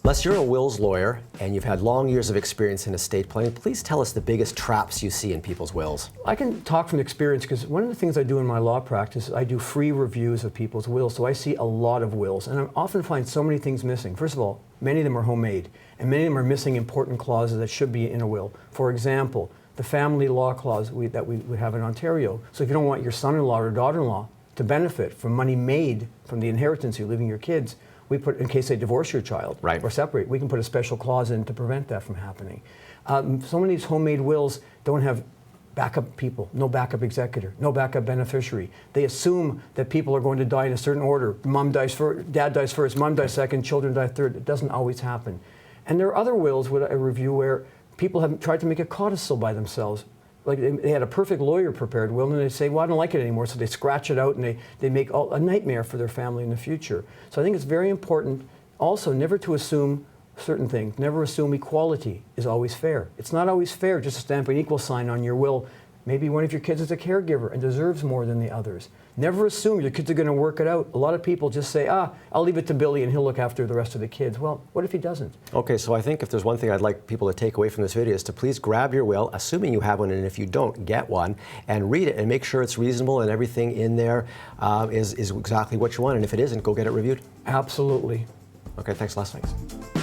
Les, you're a wills lawyer, and you've had long years of experience in estate planning. Please tell us the biggest traps you see in people's wills. I can talk from experience because one of the things I do in my law practice, I do free reviews of people's wills, so I see a lot of wills, and I often find so many things missing. First of all, many of them are homemade, and many of them are missing important clauses that should be in a will. For example, the family law clause that we have in Ontario. So if you don't want your son-in-law or daughter-in-law to benefit from money made from the inheritance you're leaving your kids, we put, in case they divorce your child or separate, we can put a special clause in to prevent that from happening. So many of these homemade wills don't have backup people, no backup executor, no backup beneficiary. They assume that people are going to die in a certain order. Mom dies first, dad dies first, mom dies second, children die third. It doesn't always happen. And there are other wills with a review where people have tried to make a codicil by themselves. Like they had a perfect lawyer prepared will, and they say, well, I don't like it anymore, so they scratch it out and they make a nightmare for their family in the future. So I think it's very important also never to assume certain things. Never assume equality is always fair. It's not always fair just to stamp an equal sign on your will. Maybe one of your kids is a caregiver and deserves more than the others. Never assume your kids are going to work it out. A lot of people just say, I'll leave it to Billy and he'll look after the rest of the kids. Well, what if he doesn't? Okay, so I think if there's one thing I'd like people to take away from this video is to please grab your will, assuming you have one, and if you don't, get one, and read it and make sure it's reasonable and everything in there is exactly what you want. And if it isn't, go get it reviewed. Absolutely. Okay, thanks, Les. Thanks.